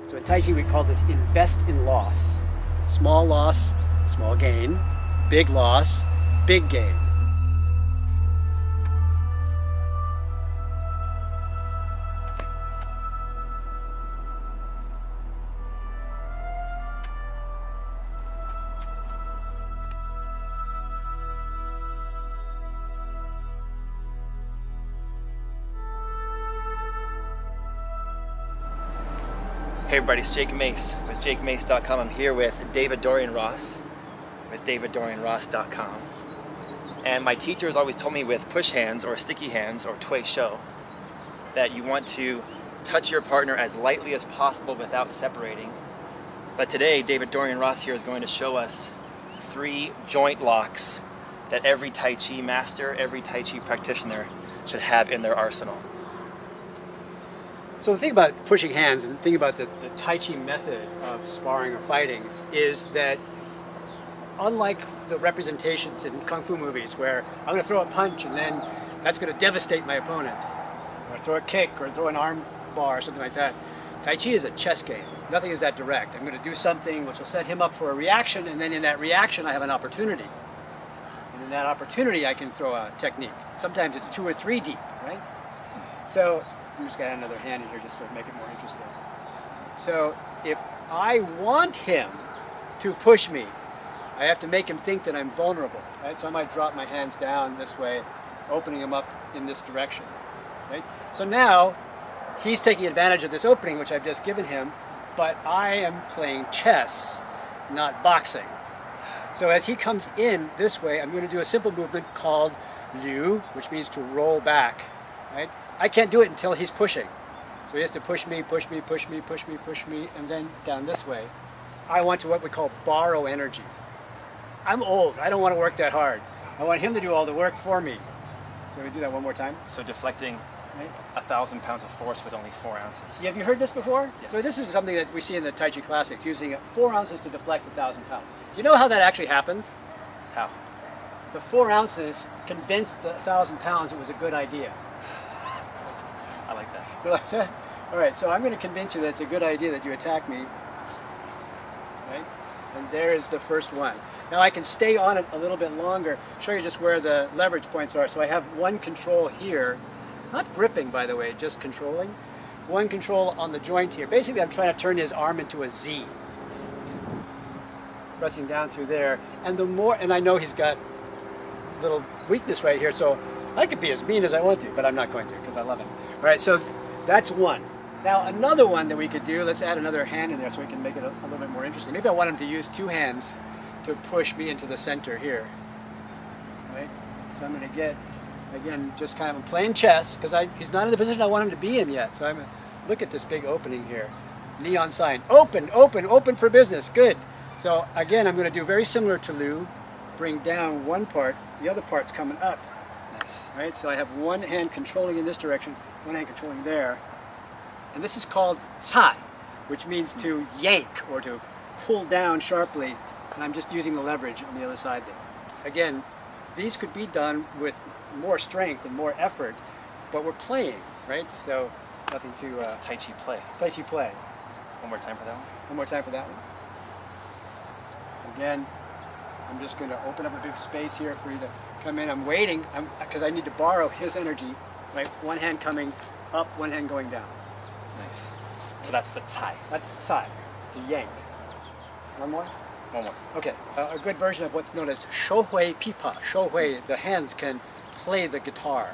So in Tai Chi we call this invest in loss. Small loss, small gain. Big loss, big gain. Hey everybody, it's Jake Mace with JakeMace.com. I'm here with David Dorian Ross with DavidDorianRoss.com. And my teachers always told me with push hands or sticky hands or Tui Shou that you want to touch your partner as lightly as possible without separating. But today, David Dorian Ross here is going to show us 3 joint locks that every Tai Chi master, every Tai Chi practitioner should have in their arsenal. So the thing about pushing hands and the thing about the Tai Chi method of sparring or fighting is that unlike the representations in Kung Fu movies where I'm going to throw a punch and then that's going to devastate my opponent, or throw a kick or throw an arm bar or something like that, Tai Chi is a chess game. Nothing is that direct. I'm going to do something which will set him up for a reaction, and then in that reaction I have an opportunity. And in that opportunity I can throw a technique. Sometimes it's 2 or 3 deep, right? So I'm just going to add another hand in here just to make it more interesting. So if I want him to push me, I have to make him think that I'm vulnerable, right? So I might drop my hands down this way, opening him up in this direction, right? So now he's taking advantage of this opening which I've just given him, but I am playing chess, not boxing. So as he comes in this way, I'm going to do a simple movement called Liu, which means to roll back, right? I can't do it until he's pushing. So he has to push me, push me, push me, push me, push me, and then down this way. I want to what we call borrow energy. I'm old, I don't want to work that hard. I want him to do all the work for me. So we do that one more time. So deflecting Right? 1,000 pounds of force with only 4 ounces. Yeah, have you heard this before? Yes. So this is something that we see in the Tai Chi classics, using 4 ounces to deflect 1,000 pounds. Do you know how that actually happens? How? The 4 ounces convinced the 1,000 pounds it was a good idea. I like that. You like that? All right, so I'm going to convince you that it's a good idea that you attack me. Right? And there is the first one. Now I can stay on it a little bit longer, show you just where the leverage points are. So I have one control here, not gripping by the way, just controlling. One control on the joint here. Basically I'm trying to turn his arm into a Z. Pressing down through there. And the more, and I know he's got a little weakness right here, so I could be as mean as I want to, but I'm not going to because I love him. All right, so that's one. Now another one that we could do, let's add another hand in there so we can make it a little bit more interesting. Maybe I want him to use 2 hands to push me into the center here. Right? So I'm going to get, again, just kind of I'm playing chess because he's not in the position I want him to be in yet. So I'm going to look at this big opening here. Neon sign, open, open, open for business, good. So again, I'm going to do very similar to Liu, bring down one part, the other part's coming up. Nice. Right? So I have one hand controlling in this direction, one hand controlling there. And this is called cai, which means to yank or to pull down sharply. And I'm just using the leverage on the other side there. Again, these could be done with more strength and more effort, but we're playing, right? So nothing to... It's Tai Chi play. It's Tai Chi play. One more time for that one. One more time for that one. Again, I'm just going to open up a big space here for you to come in. I'm waiting because I need to borrow his energy. Right? One hand coming up, one hand going down. Nice. So that's the cai. That's the side, to yank. One more? One more. Okay, a good version of what's known as shouhui pipa. Shouhui, the hands can play the guitar.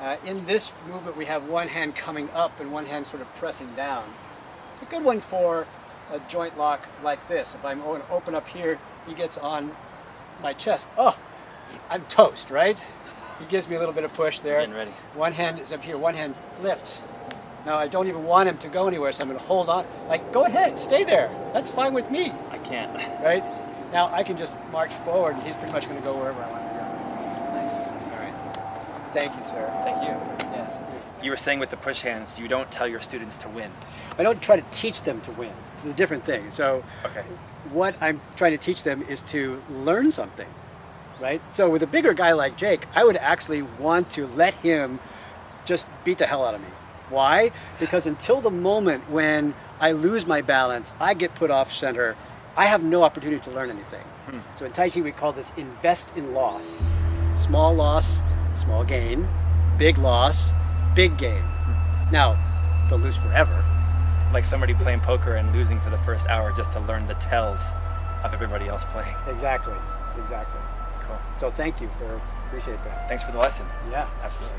Right? In this movement, we have one hand coming up and one hand sort of pressing down. It's a good one for a joint lock like this. If I'm going to open up here, he gets on my chest. Oh, I'm toast, right? He gives me a little bit of push there. Getting ready. One hand is up here, one hand lifts. Now I don't even want him to go anywhere, so I'm going to hold on. Like, go ahead, stay there. That's fine with me. I can't. Right? Now I can just march forward and he's pretty much going to go wherever I want to go. Nice. All right. Thank you, sir. Thank you. Yes. You were saying with the push hands, you don't tell your students to win. I don't try to teach them to win. It's a different thing. So Okay. what I'm trying to teach them is to learn something, right? So with a bigger guy like Jake, I would actually want to let him just beat the hell out of me. Why? Because until the moment when I lose my balance, I get put off center, I have no opportunity to learn anything. So in Tai Chi we call this invest in loss. Small loss, small gain. Big loss, big gain. Now, they'll lose forever. Like somebody playing poker and losing for the first hour just to learn the tells of everybody else playing. Exactly, exactly. Cool. So thank you appreciate that. Thanks for the lesson. Yeah. Absolutely.